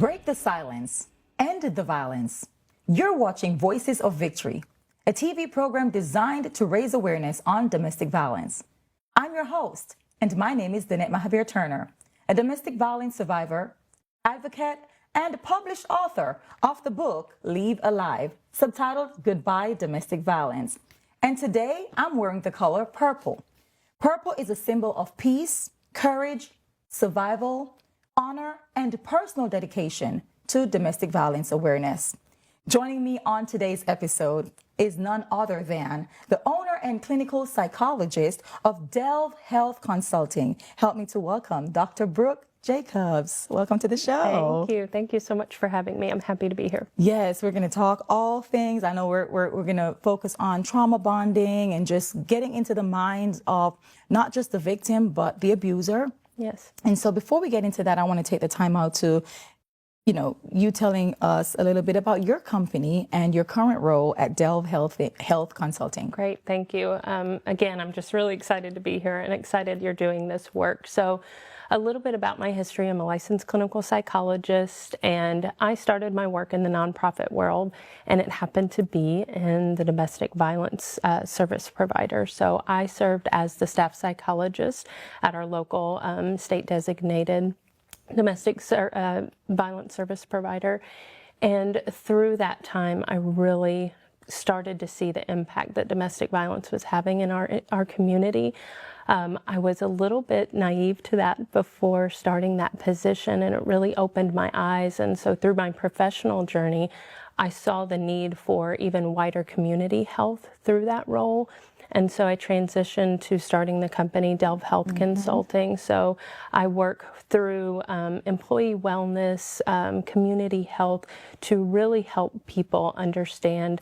Break the silence. End the violence. You're watching Voices of Victory, a TV program designed to raise awareness on domestic violence. I'm your host, and my name is Danette Mahabeer-Turner, a domestic violence survivor, advocate, and published author of the book Leave Alive, subtitled Goodbye Domestic Violence. And today I'm wearing the color purple. Purple is a symbol of peace, courage, survival, honor, and personal dedication to domestic violence awareness. Joining me on today's episode is none other than the owner and clinical psychologist of Delve Health Consulting. Help me to welcome Dr. Brooke Jacobs. Welcome to the show. Thank you. Thank you so much for having me. I'm happy to be here. Yes, we're going to talk all things. I know we're going to focus on trauma bonding and just getting into the minds of not just the victim, but the abuser. Yes. And so before we get into that, I want to take the time out to, you telling us a little bit about your company and your current role at Delve Health Consulting. Great. Thank you. Again, I'm just really excited to be here and excited you're doing this work. So a little bit about my history. I'm a licensed clinical psychologist, and I started my work in the nonprofit world, and it happened to be in the domestic violence service provider. So I served as the staff psychologist at our local state designated domestic violence service provider. And through that time, I really started to see the impact that domestic violence was having in our community. I was a little bit naive to that before starting that position, and it really opened my eyes. And so through my professional journey, I saw the need for even wider community health through that role. And so I transitioned to starting the company Delve Health Consulting. So I work through employee wellness, community health, to really help people understand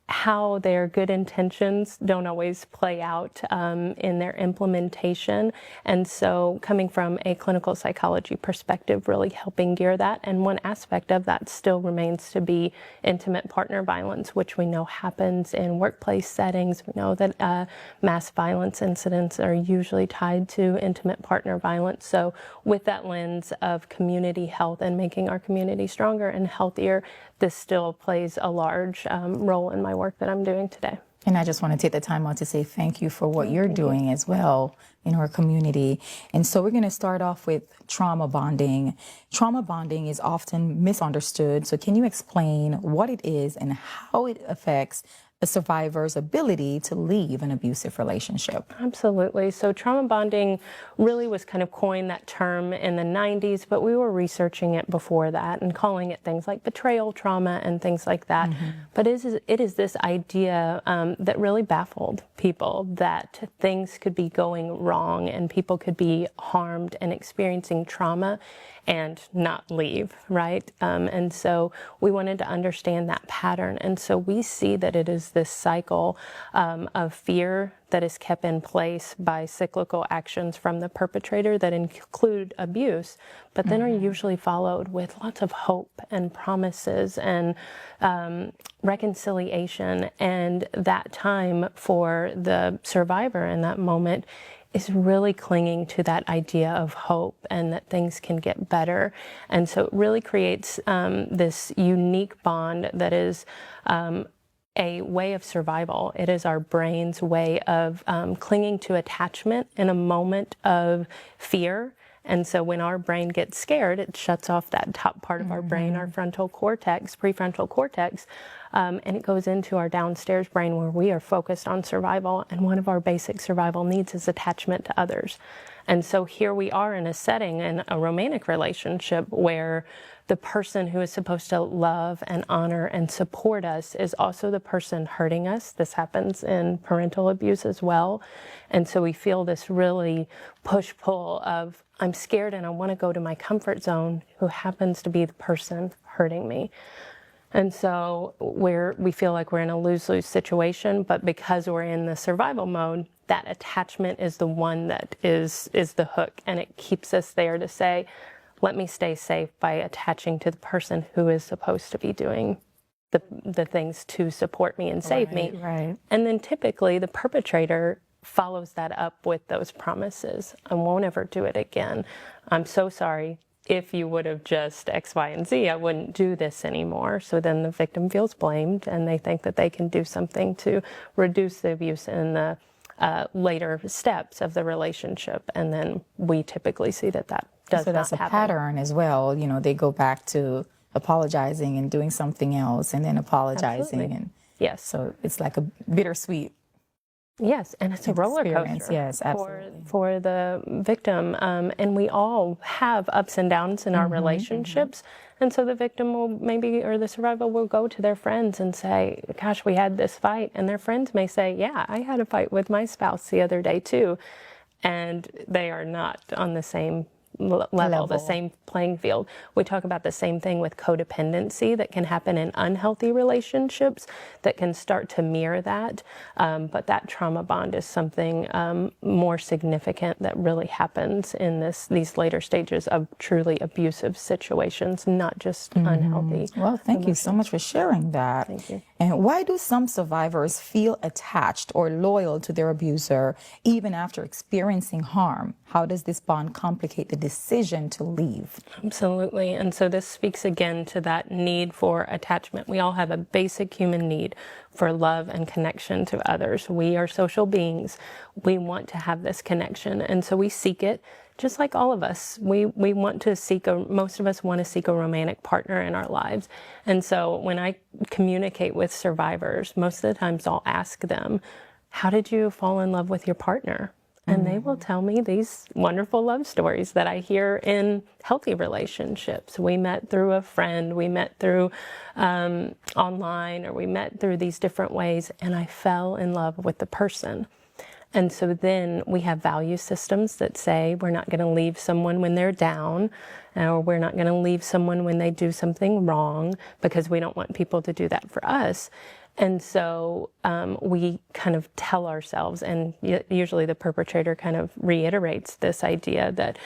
how their good intentions don't always play out in their implementation. And so coming from a clinical psychology perspective, really helping gear that. And one aspect of that still remains to be intimate partner violence, which we know happens in workplace settings. We know that mass violence incidents are usually tied to intimate partner violence. So with that lens of community health and making our community stronger and healthier, this still plays a large role in my work that I'm doing today. And I just want to take the time out to say thank you for what you're doing as well in our community. And so we're going to start off with trauma bonding. Trauma bonding is often misunderstood. So can you explain what it is and how it affects a survivor's ability to leave an abusive relationship? Absolutely. So trauma bonding really was kind of coined, that term, in the 90s, but we were researching it before that and calling it things like betrayal trauma and things like that. But it is this idea that really baffled people, that things could be going wrong and people could be harmed and experiencing trauma and not leave, right? And so we wanted to understand that pattern. And so we see that it is this cycle of fear that is kept in place by cyclical actions from the perpetrator that include abuse, but then are usually followed with lots of hope and promises and reconciliation. And that time for the survivor in that moment is really clinging to that idea of hope and that things can get better. And so it really creates this unique bond that is a way of survival. It is our brain's way of clinging to attachment in a moment of fear. And so when our brain gets scared, it shuts off that top part of our brain, our frontal cortex, prefrontal cortex, and it goes into our downstairs brain where we are focused on survival. And one of our basic survival needs is attachment to others. And so here we are in a setting, in a romantic relationship, where the person who is supposed to love and honor and support us is also the person hurting us. This happens in parental abuse as well. And so we feel this really push-pull of, I'm scared and I want to go to my comfort zone, who happens to be the person hurting me. And so we feel like we're in a lose-lose situation, but because we're in the survival mode, that attachment is the one that is the hook, and it keeps us there to say, let me stay safe by attaching to the person who is supposed to be doing the things to support me and save me. Right. And then typically the perpetrator follows that up with those promises. I won't ever do it again. I'm so sorry. if you would have just X, Y, and Z, I wouldn't do this anymore. So then the victim feels blamed, and they think that they can do something to reduce the abuse in the later steps of the relationship. And then we typically see that that does So not that's a happen. pattern as well. You know, they go back to apologizing and doing something else and then apologizing. Absolutely. And Yes. so it's like a bittersweet. Yes, and it's a roller Experience, coaster yes, absolutely. for the victim. And we all have ups and downs in our relationships. And so the victim will maybe, or the survivor will go to their friends and say, gosh, we had this fight. And their friends may say, yeah, I had a fight with my spouse the other day too. And they are not on the same level, the same playing field. We talk about the same thing with codependency that can happen in unhealthy relationships that can start to mirror that. But that trauma bond is something more significant that really happens in these later stages of truly abusive situations, not just unhealthy. Well, thank you so much for sharing that. Thank you. And why do some survivors feel attached or loyal to their abuser even after experiencing harm? How does this bond complicate the decision to leave? Absolutely. And so this speaks again to that need for attachment. We all have a basic human need for love and connection to others. We are social beings. We want to have this connection. And so we seek it, just like all of us. We want to most of us want to seek a romantic partner in our lives. And so when I communicate with survivors, most of the times I'll ask them, how did you fall in love with your partner? And they will tell me these wonderful love stories that I hear in healthy relationships. We met through a friend, we met through online, or we met through these different ways, and I fell in love with the person. And so then we have value systems that say we're not going to leave someone when they're down, or we're not going to leave someone when they do something wrong, because we don't want people to do that for us. And so we kind of tell ourselves, and usually the perpetrator kind of reiterates this idea that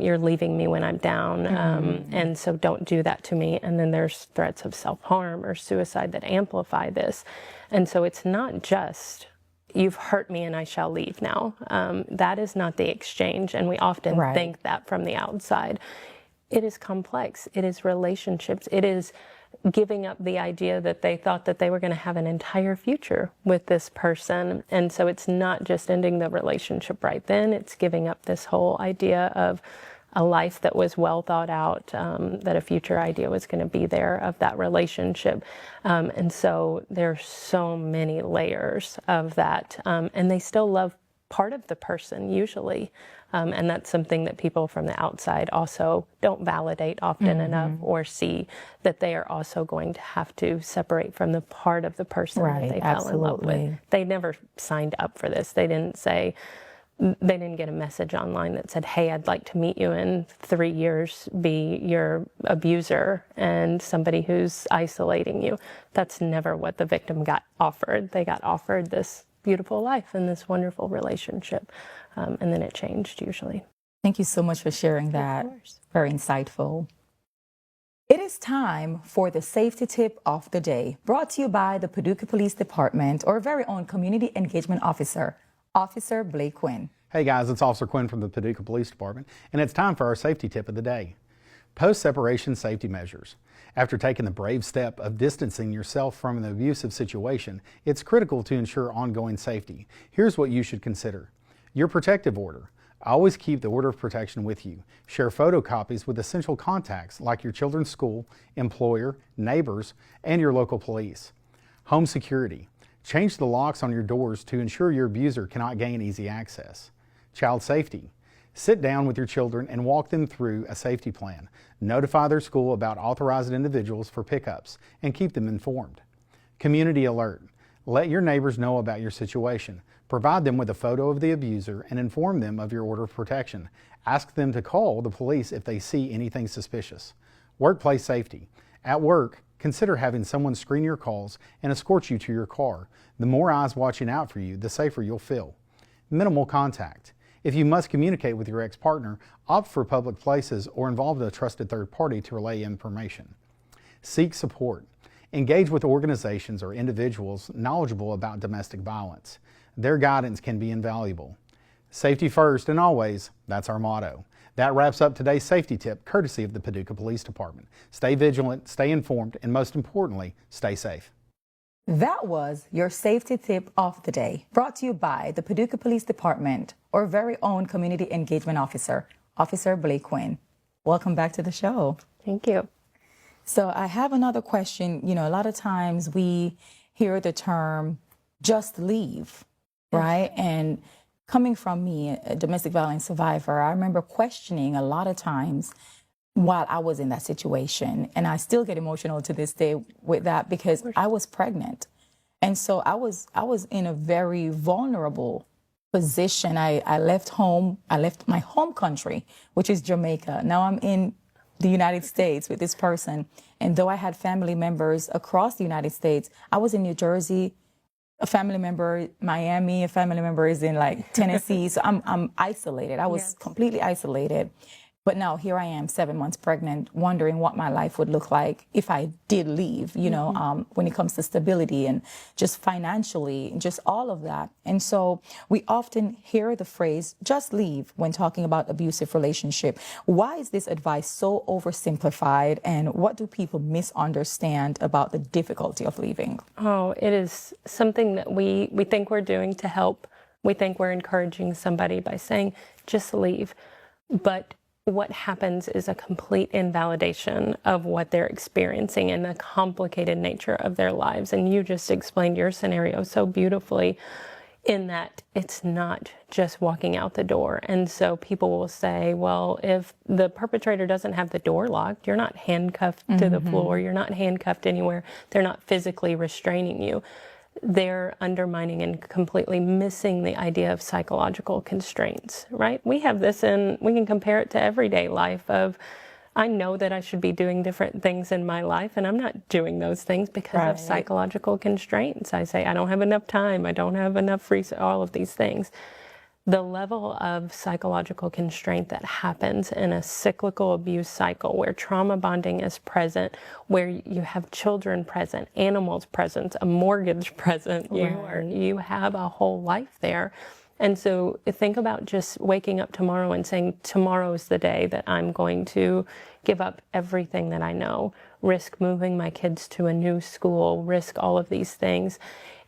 you're leaving me when I'm down, and so don't do that to me. And then there's threats of self-harm or suicide that amplify this. And so it's not just, you've hurt me and I shall leave now. That is not the exchange, and we often think that from the outside. It is complex. It is relationships. It is giving up the idea that they thought that they were going to have an entire future with this person. And so it's not just ending the relationship right then, it's giving up this whole idea of a life that was well thought out, that a future idea was going to be there of that relationship. And so there's so many layers of that. And they still love part of the person usually. And that's something that people from the outside also don't validate often enough, or see that they are also going to have to separate from the part of the person that they fell in love with. They never signed up for this. They didn't get a message online that said, hey, I'd like to meet you in 3 years, be your abuser and somebody who's isolating you. That's never what the victim got offered. They got offered this beautiful life and this wonderful relationship. And then it changed usually. Thank you so much for sharing that. Very insightful. It is time for the safety tip of the day, brought to you by the Paducah Police Department, or very own Community Engagement Officer, Officer Blake Quinn. Hey guys, it's Officer Quinn from the Paducah Police Department, and it's time for our safety tip of the day. Post-separation safety measures. After taking the brave step of distancing yourself from an abusive situation, it's critical to ensure ongoing safety. Here's what you should consider. Your protective order. Always keep the order of protection with you. Share photocopies with essential contacts like your children's school, employer, neighbors, and your local police. Home security. Change the locks on your doors to ensure your abuser cannot gain easy access. Child safety. Sit down with your children and walk them through a safety plan. Notify their school about authorized individuals for pickups and keep them informed. Community alert. Let your neighbors know about your situation. Provide them with a photo of the abuser and inform them of your order of protection. Ask them to call the police if they see anything suspicious. Workplace safety. At work, consider having someone screen your calls and escort you to your car. The more eyes watching out for you, the safer you'll feel. Minimal contact. If you must communicate with your ex-partner, opt for public places or involve a trusted third party to relay information. Seek support. Engage with organizations or individuals knowledgeable about domestic violence. Their guidance can be invaluable. Safety first and always, that's our motto. That wraps up today's safety tip, courtesy of the Paducah Police Department. Stay vigilant, stay informed, and most importantly, stay safe. That was your safety tip of the day, brought to you by the Paducah Police Department, our very own Community Engagement Officer, Officer Blake Quinn. Welcome back to the show. Thank you. So I have another question. You know, a lot of times we hear the term just leave, right? And coming from me, a domestic violence survivor, I remember questioning a lot of times while I was in that situation. And I still get emotional to this day with that because I was pregnant. And so I was in a very vulnerable position. I left home. I left my home country, which is Jamaica. Now I'm in the United States with this person. And though I had family members across the United States, I was in New Jersey, a family member, Miami, a family member is in like Tennessee. So I'm isolated. I was completely isolated. But now here I am, 7 months pregnant, wondering what my life would look like if I did leave, you know, when it comes to stability and just financially, just all of that. And so we often hear the phrase, just leave, when talking about abusive relationship. Why is this advice so oversimplified, and what do people misunderstand about the difficulty of leaving? Oh, it is something that we think we're doing to help. We think we're encouraging somebody by saying, just leave. But what happens is a complete invalidation of what they're experiencing and the complicated nature of their lives. And you just explained your scenario so beautifully in that it's not just walking out the door. And so people will say, well, if the perpetrator doesn't have the door locked, you're not handcuffed to the floor, you're not handcuffed anywhere, they're not physically restraining you. They're undermining and completely missing the idea of psychological constraints, right? We have this, and we can compare it to everyday life of, I know that I should be doing different things in my life, and I'm not doing those things because of psychological constraints. I say, I don't have enough time, I don't have enough free, all of these things. The level of psychological constraint that happens in a cyclical abuse cycle where trauma bonding is present, where you have children present, animals present, a mortgage present, you have a whole life there. And so think about just waking up tomorrow and saying, tomorrow is the day that I'm going to give up everything that I know, risk moving my kids to a new school, risk all of these things.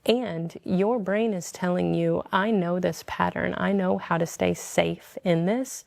And your brain is telling you, I know this pattern. I know how to stay safe in this.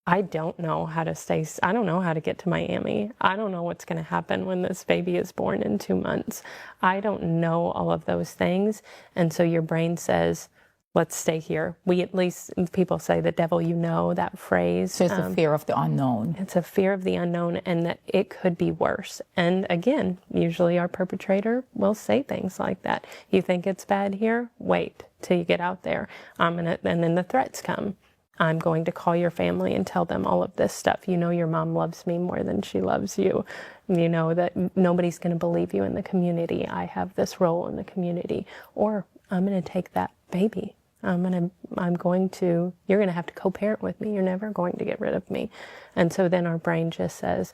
I don't know how to get to Miami. I don't know what's going to happen when this baby is born in 2 months. I don't know all of those things. And so your brain says, let's stay here. At least people say the devil you know, that phrase. So it's a fear of the unknown. It's a fear of the unknown, and that it could be worse. And again, usually our perpetrator will say things like that. You think it's bad here? Wait till you get out there. And then the threats come. I'm going to call your family and tell them all of this stuff. You know your mom loves me more than she loves you. You know that nobody's going to believe you in the community. I have this role in the community. Or I'm going to take that baby. you're going to have to co-parent with me. You're never going to get rid of me. And so then our brain just says,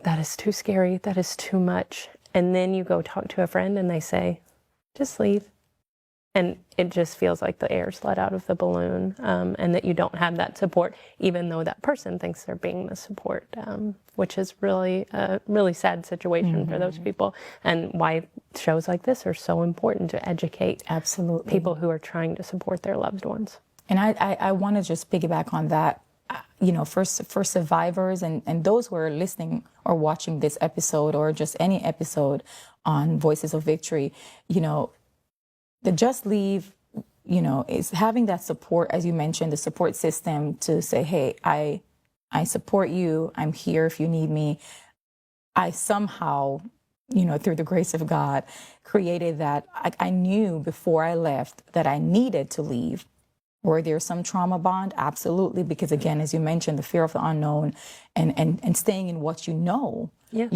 that is too scary. That is too much. And then you go talk to a friend and they say, just leave. And it just feels like the air's let out of the balloon, and that you don't have that support, even though that person thinks they're being the support, which is really a really sad situation for those people, and why shows like this are so important to educate people who are trying to support their loved ones. And I want to just piggyback on that, for survivors and those who are listening or watching this episode or just any episode on Voices of Victory, the just leave, is having that support, as you mentioned, the support system to say, hey, I support you. I'm here if you need me. I somehow, through the grace of God, created that. I knew before I left that I needed to leave. Were there some trauma bond? Absolutely. Because again, as you mentioned, the fear of the unknown and staying in what you know. Yeah.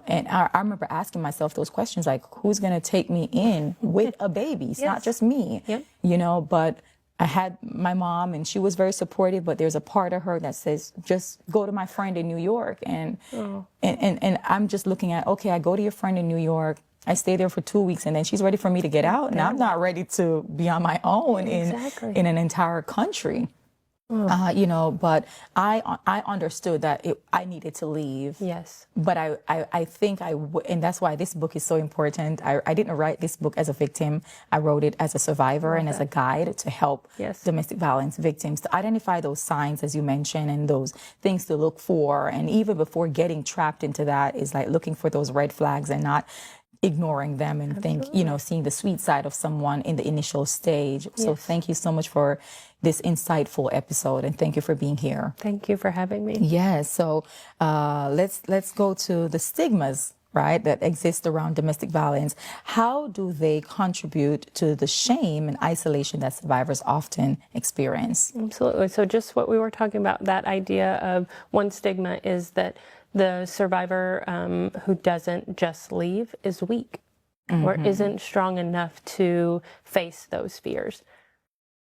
And I remember asking myself those questions, like, who's going to take me in with a baby? It's not just me, but I had my mom and she was very supportive, but there's a part of her that says, just go to my friend in New York. And I'm just looking at, okay, I go to your friend in New York. I stay there for 2 weeks and then she's ready for me to get out. And I'm not ready to be on my own in an entire country. But I understood that I needed to leave. Yes. But I think and that's why this book is so important. I didn't write this book as a victim. I wrote it as a survivor and as a guide to help domestic violence victims to identify those signs, as you mentioned, and those things to look for. And even before getting trapped into that is like looking for those red flags and not ignoring them and seeing the sweet side of someone in the initial stage. So thank you so much for this insightful episode, and thank you for being here. Thank you for having me. Yes. So let's go to the stigmas, right, that exist around domestic violence. How do they contribute to the shame and isolation that survivors often experience? Absolutely. So just what we were talking about, that idea of one stigma is that the survivor who doesn't just leave is weak or isn't strong enough to face those fears.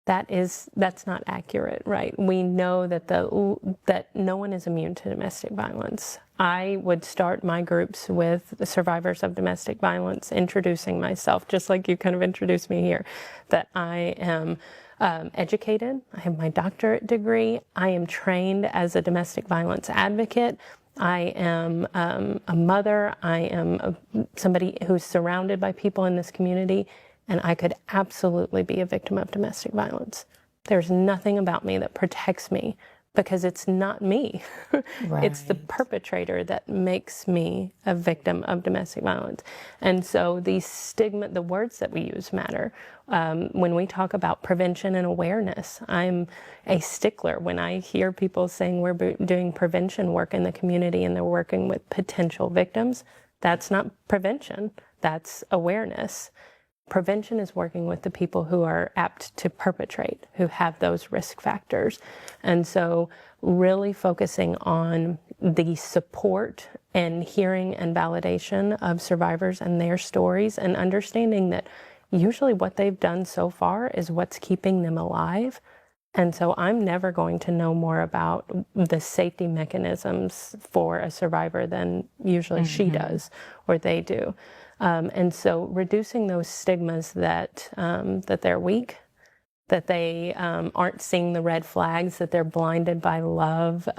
That's not accurate, right? We know that that no one is immune to domestic violence. I would start my groups with the survivors of domestic violence, introducing myself, just like you kind of introduced me here, that I am educated, I have my doctorate degree, I am trained as a domestic violence advocate, I am a mother, I am somebody who's surrounded by people in this community, and I could absolutely be a victim of domestic violence. There's nothing about me that protects me because it's not me. Right. It's the perpetrator that makes me a victim of domestic violence. And so the words that we use matter. When we talk about prevention and awareness, I'm a stickler when I hear people saying we're doing prevention work in the community and they're working with potential victims. That's not prevention, that's awareness. Prevention is working with the people who are apt to perpetrate, who have those risk factors. And so really focusing on the support and hearing and validation of survivors and their stories, and understanding that usually what they've done so far is what's keeping them alive. And so I'm never going to know more about the safety mechanisms for a survivor than usually she does or they do. And so reducing those stigmas that they're weak, that they aren't seeing the red flags, that they're blinded by love,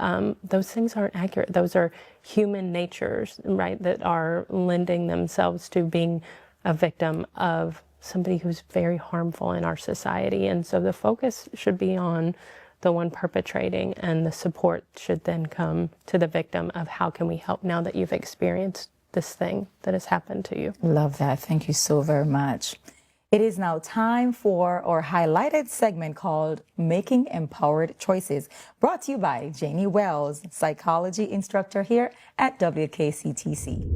those things aren't accurate. Those are human natures, right, that are lending themselves to being a victim of somebody who's very harmful in our society. And so the focus should be on the one perpetrating, and the support should then come to the victim of how can we help now that you've experienced this thing that has happened to you. Love that. Thank you so very much. It is now time for our highlighted segment called Making Empowered Choices, brought to you by Janie Wells, psychology instructor here at WKCTC.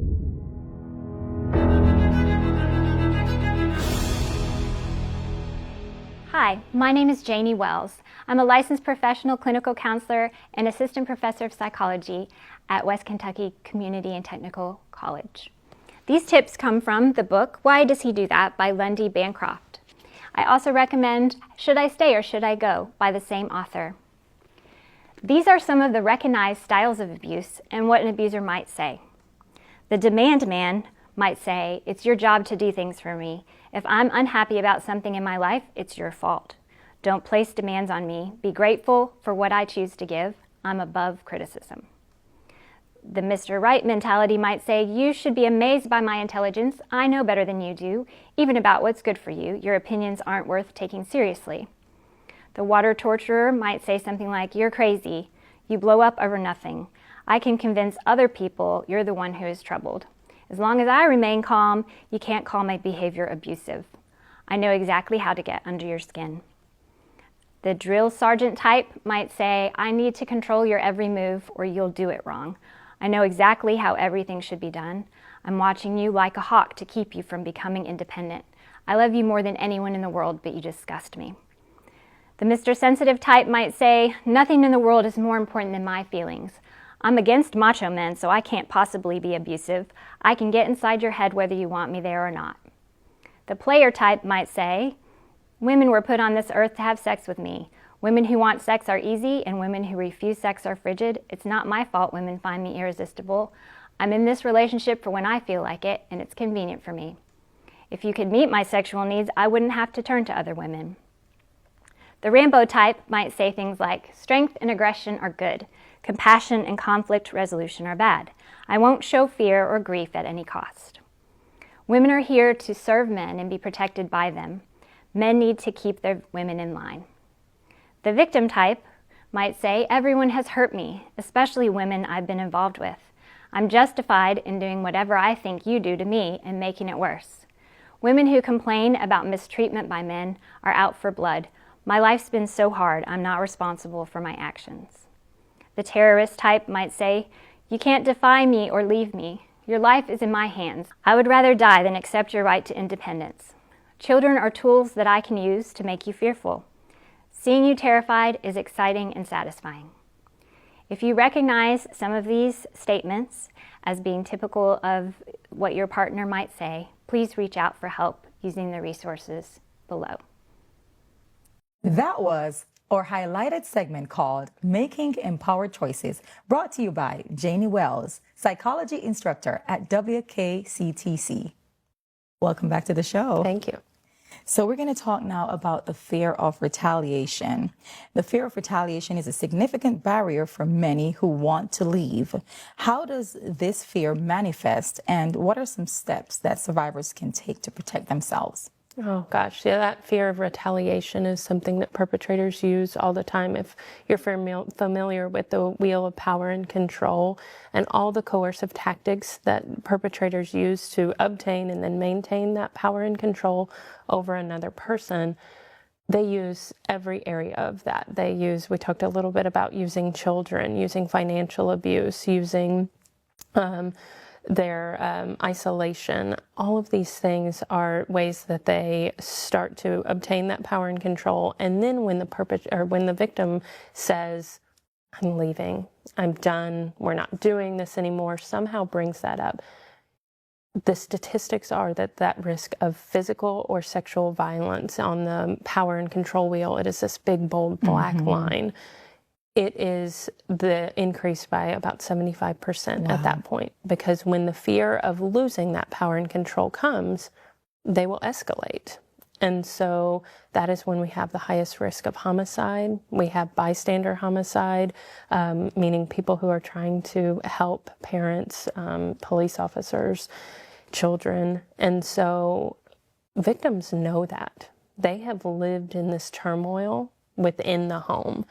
Hi, my name is Janie Wells. I'm a licensed professional clinical counselor and assistant professor of psychology at West Kentucky Community and Technical College. These tips come from the book, Why Does He Do That? By Lundy Bancroft. I also recommend Should I Stay or Should I Go? By the same author. These are some of the recognized styles of abuse and what an abuser might say. The demand man might say, it's your job to do things for me. If I'm unhappy about something in my life, it's your fault. Don't place demands on me. Be grateful for what I choose to give. I'm above criticism. The Mr. Right mentality might say, you should be amazed by my intelligence. I know better than you do, even about what's good for you. Your opinions aren't worth taking seriously. The water torturer might say something like, you're crazy. You blow up over nothing. I can convince other people you're the one who is troubled. As long as I remain calm, you can't call my behavior abusive. I know exactly how to get under your skin. The drill sergeant type might say, I need to control your every move or you'll do it wrong. I know exactly how everything should be done. I'm watching you like a hawk to keep you from becoming independent. I love you more than anyone in the world, but you disgust me. The Mr. Sensitive type might say, nothing in the world is more important than my feelings. I'm against macho men, so I can't possibly be abusive. I can get inside your head whether you want me there or not. The player type might say, women were put on this earth to have sex with me. Women who want sex are easy, and women who refuse sex are frigid. It's not my fault women find me irresistible. I'm in this relationship for when I feel like it, and it's convenient for me. If you could meet my sexual needs, I wouldn't have to turn to other women. The Rambo type might say things like, strength and aggression are good. Compassion and conflict resolution are bad. I won't show fear or grief at any cost. Women are here to serve men and be protected by them. Men need to keep their women in line. The victim type might say, everyone has hurt me, especially women I've been involved with. I'm justified in doing whatever I think you do to me and making it worse. Women who complain about mistreatment by men are out for blood. My life's been so hard, I'm not responsible for my actions. The terrorist type might say, you can't defy me or leave me. Your life is in my hands. I would rather die than accept your right to independence. Children are tools that I can use to make you fearful. Seeing you terrified is exciting and satisfying. If you recognize some of these statements as being typical of what your partner might say, please reach out for help using the resources below. That was our highlighted segment called Making Empowered Choices, brought to you by Janie Wells, psychology instructor at WKCTC. Welcome back to the show. Thank you. So we're going to talk now about the fear of retaliation. The fear of retaliation is a significant barrier for many who want to leave. How does this fear manifest, and what are some steps that survivors can take to protect themselves? Oh gosh, yeah, that fear of retaliation is something that perpetrators use all the time. If you're familiar with the wheel of power and control and all the coercive tactics that perpetrators use to obtain and then maintain that power and control over another person, they use every area of that. We talked a little bit about using children, using financial abuse, using their isolation. All of these things are ways that they start to obtain that power and control. And then when the victim says, I'm leaving, I'm done, we're not doing this anymore, somehow brings that up, the statistics are that risk of physical or sexual violence on the power and control wheel, it is this big, bold, black line. It is the increase by about 75% at that point, because when the fear of losing that power and control comes, they will escalate. And so that is when we have the highest risk of homicide. We have bystander homicide, meaning people who are trying to help parents, police officers, children. And so victims know that. They have lived in this turmoil within the home.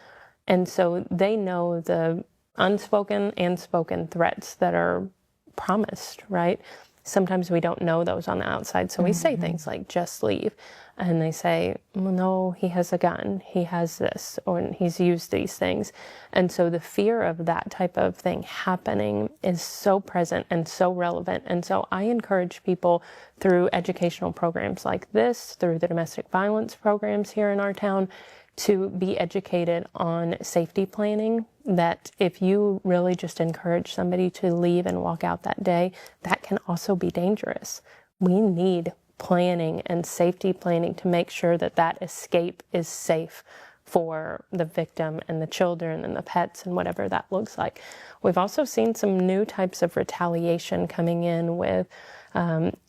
And so they know the unspoken and spoken threats that are promised, right? Sometimes we don't know those on the outside. So we say things like, just leave. And they say, well, no, he has a gun, he has this, or he's used these things. And so the fear of that type of thing happening is so present and so relevant. And so I encourage people through educational programs like this, through the domestic violence programs here in our town, to be educated on safety planning, that if you really just encourage somebody to leave and walk out that day, that can also be dangerous. We need planning and safety planning to make sure that that escape is safe for the victim and the children and the pets and whatever that looks like. We've also seen some new types of retaliation coming in with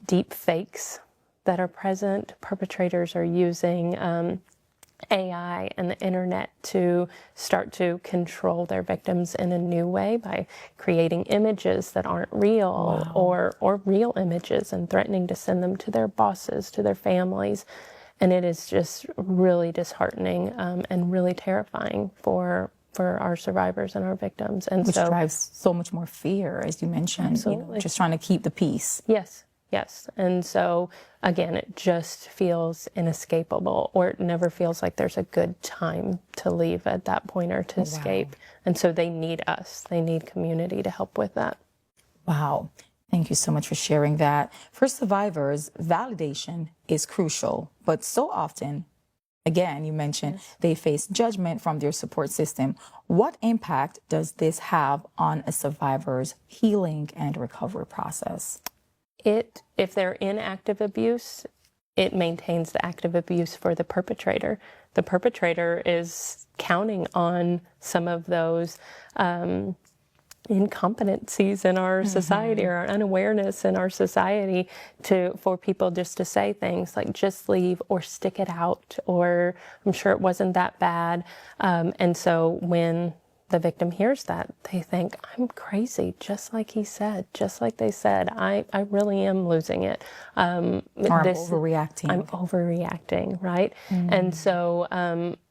deep fakes that are present. Perpetrators are using AI and the internet to start to control their victims in a new way by creating images that aren't real, or real images, and threatening to send them to their bosses, to their families. And it is just really disheartening and really terrifying for our survivors and our victims. And which drives so much more fear, as you mentioned, just trying to keep the peace. Yes. And so, again, it just feels inescapable, or it never feels like there's a good time to leave at that point or to escape. And so they need us. They need community to help with that. Wow. Thank you so much for sharing that. For survivors, validation is crucial, but so often, again, you mentioned they face judgment from their support system. What impact does this have on a survivor's healing and recovery process? If they're in active abuse, it maintains the active abuse for the perpetrator. The perpetrator is counting on some of those incompetencies in our society, or our unawareness in our society, for people just to say things like just leave or stick it out, or I'm sure it wasn't that bad. And so when the victim hears that, they think, I'm crazy, just like he said, just like they said, I really am losing it. Or I'm overreacting. I'm overreacting, right? And so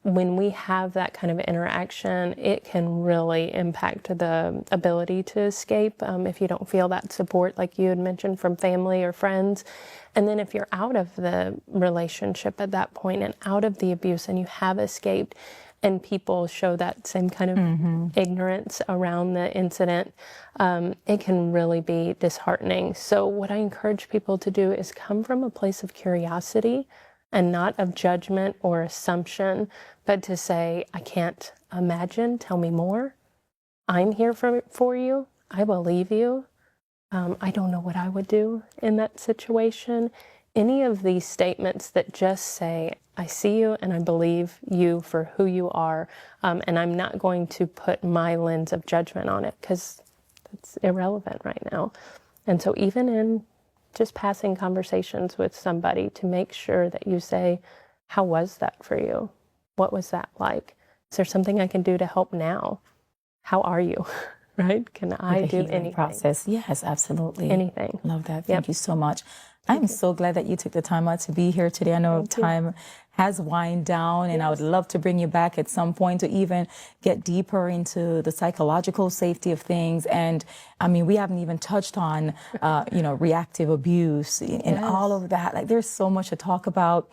when we have that kind of interaction, it can really impact the ability to escape if you don't feel that support, like you had mentioned, from family or friends. And then if you're out of the relationship at that point and out of the abuse and you have escaped, and people show that same kind of ignorance around the incident, it can really be disheartening. So what I encourage people to do is come from a place of curiosity and not of judgment or assumption, but to say, I can't imagine, tell me more. I'm here for you. I believe you. I don't know what I would do in that situation. Any of these statements that just say, I see you and I believe you for who you are, and I'm not going to put my lens of judgment on it, because it's irrelevant right now. And so even in just passing conversations with somebody, to make sure that you say, how was that for you? What was that like? Is there something I can do to help now? How are you? Right? Can I do anything? Process. Yes, absolutely. Anything. Love that. Thank you so much. I'm so glad that you took the time out to be here today. I know time has wind down, and I would love to bring you back at some point to even get deeper into the psychological safety of things. And I mean, we haven't even touched on, reactive abuse and all of that. Like, there's so much to talk about.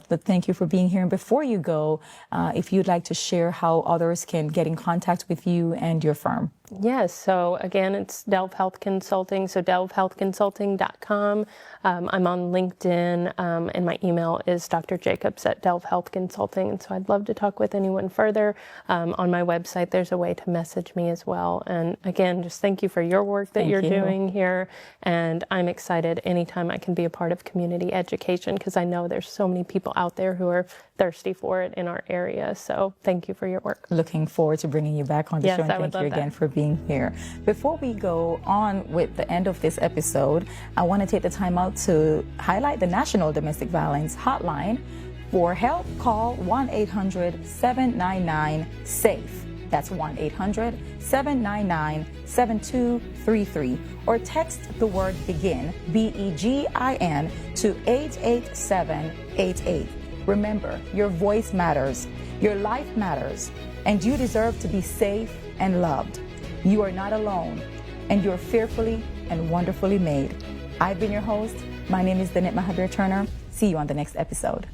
But thank you for being here. And before you go, if you'd like to share how others can get in contact with you and your firm. Yes. So again, it's Delve Health Consulting. So delvehealthconsulting.com. I'm on LinkedIn, and my email is Dr. Jacobs at Delve Health Consulting. And so I'd love to talk with anyone further. On my website, there's a way to message me as well. And again, just thank you for your work that you're doing here. And I'm excited anytime I can be a part of community education, because I know there's so many people out there who are thirsty for it in our area. So thank you for your work. Looking forward to bringing you back on the show. And thank you again for being here. Before we go on with the end of this episode, I want to take the time out to highlight the National Domestic Violence Hotline. For help, call 1-800-799-SAFE. That's 1-800-799-7233. Or text the word BEGIN, BEGIN, to 88788. Remember, your voice matters, your life matters, and you deserve to be safe and loved. You are not alone, and you're fearfully and wonderfully made. I've been your host. My name is Danette Mahabeer-Turner. See you on the next episode.